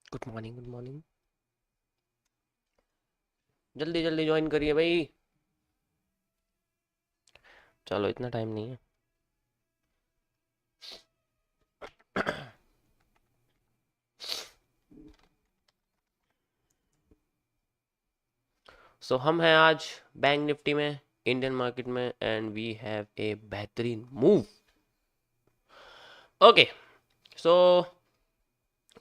Good morning, good morning. जल्दी जल्दी join करिए भाई। चलो, इतना टाइम नहीं है। हम हैं आज बैंक निफ्टी में, इंडियन मार्केट में, एंड वी हैव ए बेहतरीन मूव। ओके। सो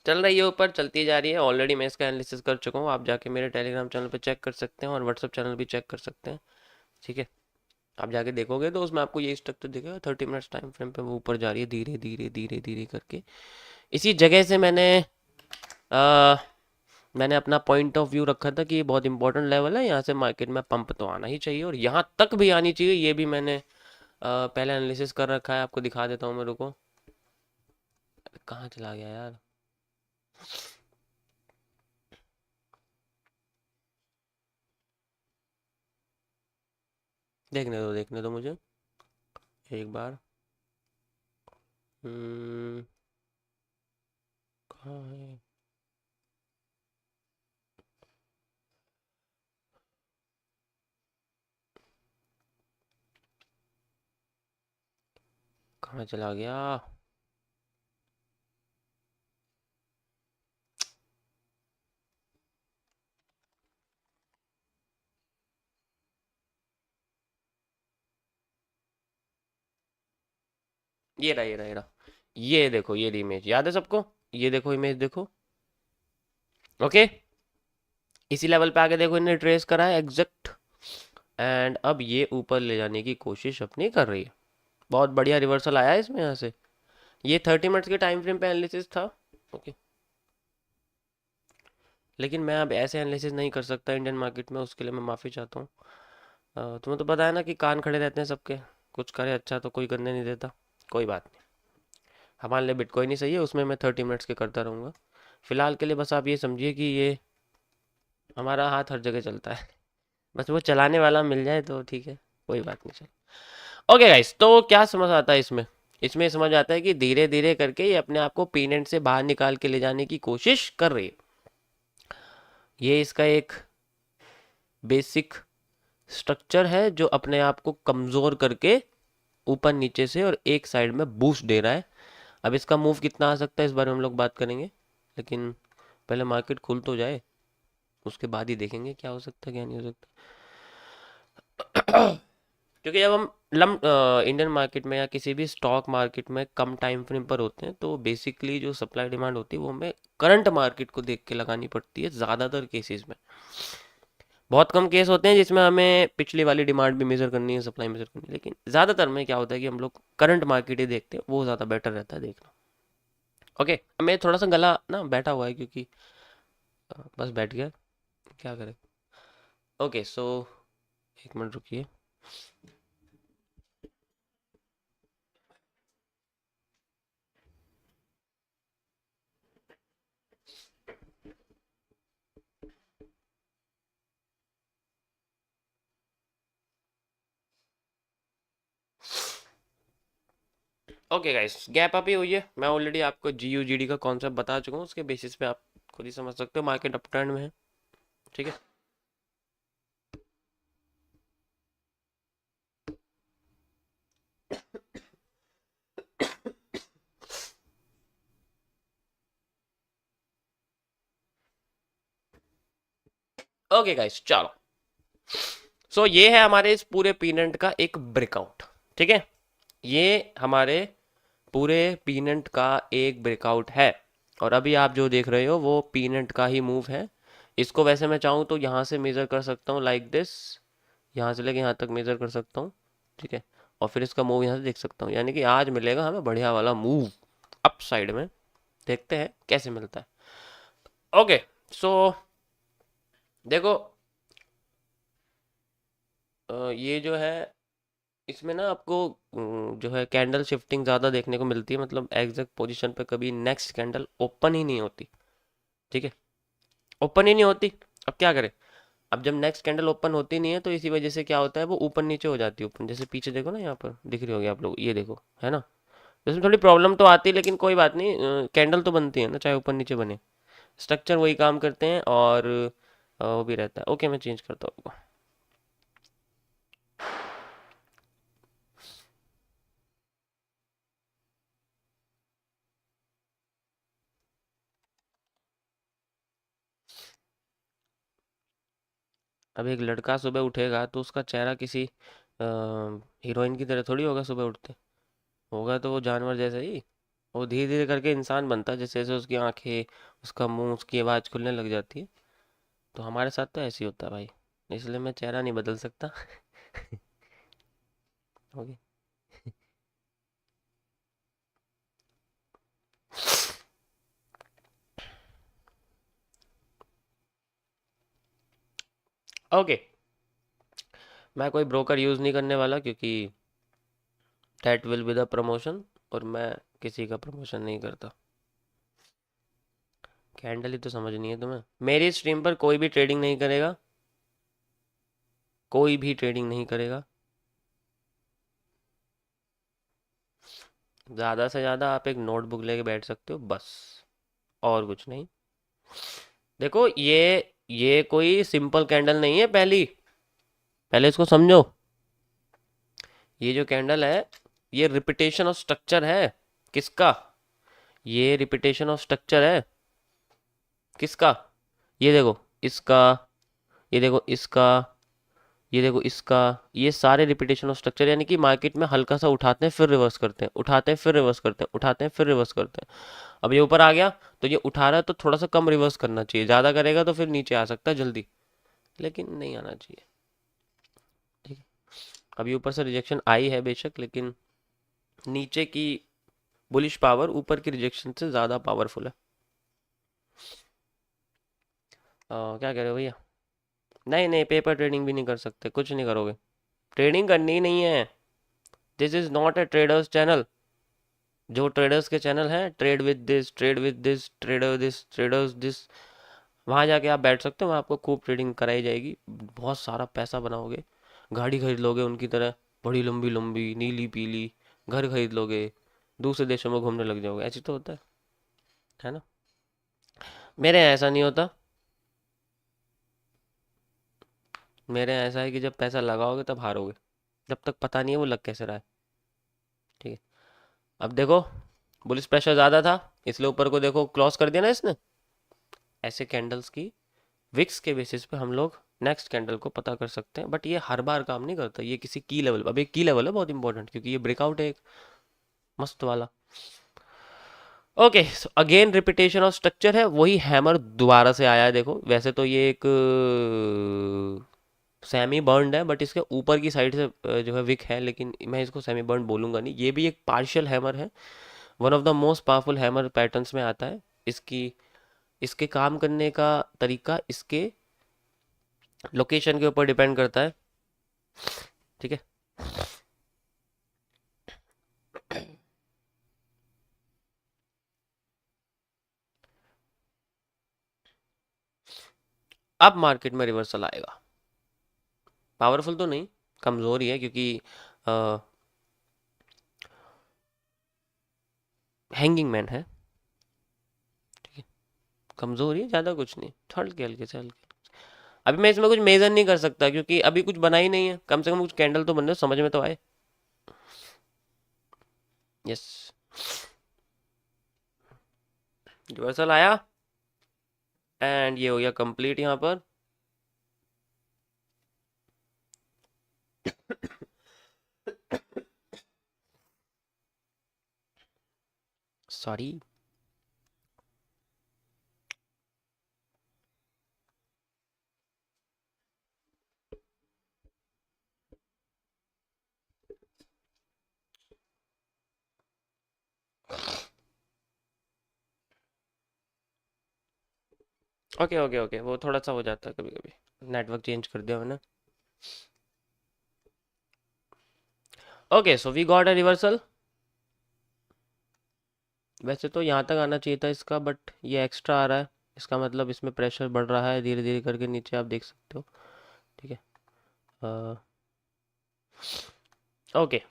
चल रही है, ऊपर चलती जा रही है। ऑलरेडी मैं इसका एनालिसिस कर चुका हूँ, आप जाके मेरे टेलीग्राम चैनल पे चेक कर सकते हैं और व्हाट्सअप चैनल भी चेक कर सकते हैं। ठीक है। आप जाके देखोगे तो उसमें आपको ये स्ट्रक्चर दिखेगा। 30 मिनट्स टाइम फ्रेम पे वो ऊपर जा रही है, धीरे धीरे धीरे धीरे करके। इसी जगह से आ, मैंने अपना पॉइंट ऑफ व्यू रखा था कि ये बहुत इंपॉर्टेंट लेवल है, यहाँ से मार्केट में पंप तो आना ही चाहिए और यहाँ तक भी आनी चाहिए। ये भी मैंने पहले एनालिसिस कर रखा है, आपको दिखा देता हूँ। मेरे को कहाँ चला गया यार। देखने दो मुझे एक बार। कहाँ है? कहाँ चला गया? ये रहा, ये रहा, ये रहा। ये देखो, ये इमेज याद है सबको? ये देखो, इमेज देखो। ओके। इसी लेवल पे आके देखो, इन्हें ट्रेस करा है एग्जैक्ट। एंड अब ये ऊपर ले जाने की कोशिश अपनी कर रही है। बहुत बढ़िया रिवर्सल आया है इसमें यहाँ से। ये 30 मिनट्स के टाइम फ्रेम पे एनालिसिस था। ओके। लेकिन मैं अब ऐसे एनालिसिस नहीं कर सकता इंडियन मार्केट में, उसके लिए मैं माफ़ी चाहता हूँ। तुम्हें तो पता है ना कि कान खड़े रहते हैं सबके। कुछ करे अच्छा तो कोई करने नहीं देता। कोई बात नहीं। हमारे लिए बिटकॉइन ही सही है, उसमें मैं 30 मिनट्स के करता रहूँगा। फिलहाल के लिए बस आप ये समझिए कि ये हमारा हाथ हर जगह चलता है। बस वो चलाने वाला मिल जाए तो ठीक है। कोई बात नहीं, चलो। ओके गाइस, तो क्या समझ आता है इसमें? इसमें समझ आता है कि धीरे धीरे करके ये अपने आप को पीनेट से बाहर निकाल के ले जाने की कोशिश कर रही है। ये इसका एक बेसिक स्ट्रक्चर है जो अपने आप को कमज़ोर करके ऊपर नीचे से और एक साइड में बूस्ट दे रहा है। अब इसका मूव कितना आ सकता है, इस बारे में हम लोग बात करेंगे। लेकिन पहले मार्केट खुल तो जाए, उसके बाद ही देखेंगे क्या हो सकता है क्या नहीं हो सकता। क्योंकि जब हम इंडियन मार्केट में या किसी भी स्टॉक मार्केट में कम टाइम फ्रेम पर होते हैं तो बेसिकली जो सप्लाई डिमांड होती है वो हमें करंट मार्केट को देख के लगानी पड़ती है ज़्यादातर केसेस में। बहुत कम केस होते हैं जिसमें हमें पिछली वाली डिमांड भी मेजर करनी है, सप्लाई मेजर करनी है, लेकिन ज़्यादातर में क्या होता है कि हम लोग करंट मार्केट ही देखते हैं, वो ज़्यादा बेटर रहता है देखना। ओके। मैं थोड़ा सा गला ना बैठा हुआ है क्योंकि बस बैठ गया, क्या करें। ओके। सो एक मिनट रुकिए। ओके गाइस, गैप अप ही हुई है। मैं ऑलरेडी आपको GUGD का कॉन्सेप्ट बता चुका हूँ, उसके बेसिस पे आप खुद ही समझ सकते हो मार्केट अप ट्रेंड में है। ठीक है। ओके गाइस, चलो। ये है हमारे इस पूरे पीनेंट का एक ब्रेकआउट। ठीक है। ये हमारे पूरे पीनेंट का एक ब्रेकआउट है। और अभी आप जो देख रहे हो वो पीनेंट का ही मूव है। इसको वैसे मैं चाहूँ तो यहाँ से मेजर कर सकता हूँ, लाइक दिस। यहाँ से लेके यहाँ तक मेजर कर सकता हूँ। ठीक है। और फिर इसका मूव यहाँ से देख सकता हूँ, यानी कि आज मिलेगा हमें बढ़िया वाला मूव अप साइड में। देखते हैं कैसे मिलता है। ओके। सो देखो, ये जो है, इसमें ना आपको जो है कैंडल शिफ्टिंग ज़्यादा देखने को मिलती है, मतलब एग्जैक्ट पोजीशन पे कभी नेक्स्ट कैंडल ओपन ही नहीं होती। ठीक है। ओपन ही नहीं होती। अब क्या करें? अब जब नेक्स्ट कैंडल ओपन होती नहीं है तो इसी वजह से क्या होता है, वो ऊपर नीचे हो जाती है। ऊपर जैसे पीछे देखो ना, यहाँ पर दिख रही होगी आप लोग, ये देखो, है ना। इसमें थोड़ी प्रॉब्लम तो आती है लेकिन कोई बात नहीं, कैंडल तो बनती है ना चाहे ऊपर नीचे बने। स्ट्रक्चर वही काम करते हैं और वो भी रहता है। ओके मैं चेंज करता हूँ। अब एक लड़का सुबह उठेगा तो उसका चेहरा किसी हीरोइन की तरह थोड़ी होगा सुबह उठते। होगा तो वो जानवर जैसा ही। वो धीरे धीरे करके इंसान बनता है, जैसे जैसे उसकी आंखें, उसका मुंह, उसकी आवाज़ खुलने लग जाती है। तो हमारे साथ तो ऐसे ही होता है भाई। इसलिए मैं चेहरा नहीं बदल सकता। ओके। ओके। मैं कोई ब्रोकर यूज़ नहीं करने वाला क्योंकि that will be the promotion, और मैं किसी का प्रमोशन नहीं करता। कैंडल ही तो समझ नहीं है तुम्हें। मेरी स्ट्रीम पर कोई भी ट्रेडिंग नहीं करेगा। कोई भी ट्रेडिंग नहीं करेगा। ज़्यादा से ज़्यादा आप एक नोटबुक लेके बैठ सकते हो बस, और कुछ नहीं। देखो ये कोई सिंपल कैंडल नहीं है। पहली पहले इसको समझो। ये जो कैंडल है, ये रिपीटेशन ऑफ स्ट्रक्चर है। किसका? ये रिपीटेशन ऑफ स्ट्रक्चर है। किसका? ये देखो इसका, ये देखो इसका, ये देखो इसका। ये सारे रिपीटेशन ऑफ स्ट्रक्चर, यानी कि मार्केट में हल्का सा उठाते हैं फिर रिवर्स करते हैं, उठाते हैं फिर रिवर्स करते हैं, उठाते हैं फिर रिवर्स करते हैं। अब ये ऊपर आ गया तो ये उठा रहा है तो थोड़ा सा कम रिवर्स करना चाहिए, ज़्यादा करेगा तो फिर नीचे आ सकता है जल्दी, लेकिन नहीं आना चाहिए। ठीक है। अभी ऊपर से रिजेक्शन आई है बेशक, लेकिन नीचे की बुलिश पावर ऊपर की रिजेक्शन से ज़्यादा पावरफुल है। क्या कह रहे हो भैया? नहीं नहीं, पेपर ट्रेडिंग भी नहीं कर सकते, कुछ नहीं करोगे। ट्रेडिंग करनी ही नहीं है। This is not a traders channel. जो ट्रेडर्स के चैनल हैं, trade with this, trade with this, trader this, traders this, वहाँ जाके आप बैठ सकते हो, वहाँ आपको खूब ट्रेडिंग कराई जाएगी। बहुत सारा पैसा बनाओगे, गाड़ी खरीद लोगे उनकी तरह, बड़ी लंबी लंबी नीली पीली, घर खरीद लोगे, दूसरे देशों में घूमने लग जाओगे। ऐसे तो होता है ना? मेरे यहाँ ऐसा नहीं होता। मेरे यहाँ ऐसा है कि जब पैसा लगाओगे तब हारोगे, जब तक पता नहीं है वो लग कैसे रहा है। ठीक है। अब देखो, बुलिश प्रेशर ज़्यादा था, इसलिए ऊपर को देखो क्लॉज कर दिया ना इसने। ऐसे कैंडल्स की विक्स के बेसिस पे हम लोग नेक्स्ट कैंडल को पता कर सकते हैं, बट ये हर बार काम नहीं करता। ये किसी की लेवल, अब एक की लेवल है बहुत इंपॉर्टेंट, क्योंकि ये ब्रेकआउट है एक मस्त वाला। Okay, so again repetition of structure है, वही हैमर दोबारा से आया है। देखो वैसे तो ये एक सेमी बर्न्ड है, बट इसके ऊपर की साइड से जो है विक है, लेकिन मैं इसको सेमी बर्न्ड बोलूंगा नहीं। ये भी एक पार्शियल हैमर है। One of the most powerful hammer patterns में आता है। इसकी इसके काम करने का तरीका इसके लोकेशन के ऊपर डिपेंड करता है। ठीक है। अब मार्केट में रिवर्सल आएगा। पावरफुल तो नहीं, कमजोर ही है, क्योंकि हैंगिंग मैन है। ठीक है। कमजोर ही है, ज्यादा कुछ नहीं, हल्के हल्के से हल्के। अभी मैं इसमें कुछ मेजर नहीं कर सकता क्योंकि अभी कुछ बना ही नहीं है। कम से कम कुछ कैंडल तो बन रहे, समझ में तो आए। यस। रिवर्सल आया एंड ये हो गया कंप्लीट यहाँ पर। सॉरी। ओके ओके ओके, वो थोड़ा सा हो जाता है कभी कभी, नेटवर्क चेंज कर दिया मैंने। Okay, so we got a reversal. वैसे तो यहाँ तक आना चाहिए था इसका, बट ये एक्स्ट्रा आ रहा है। इसका मतलब इसमें प्रेशर बढ़ रहा है धीरे धीरे करके नीचे, आप देख सकते हो। ठीक है। ओके।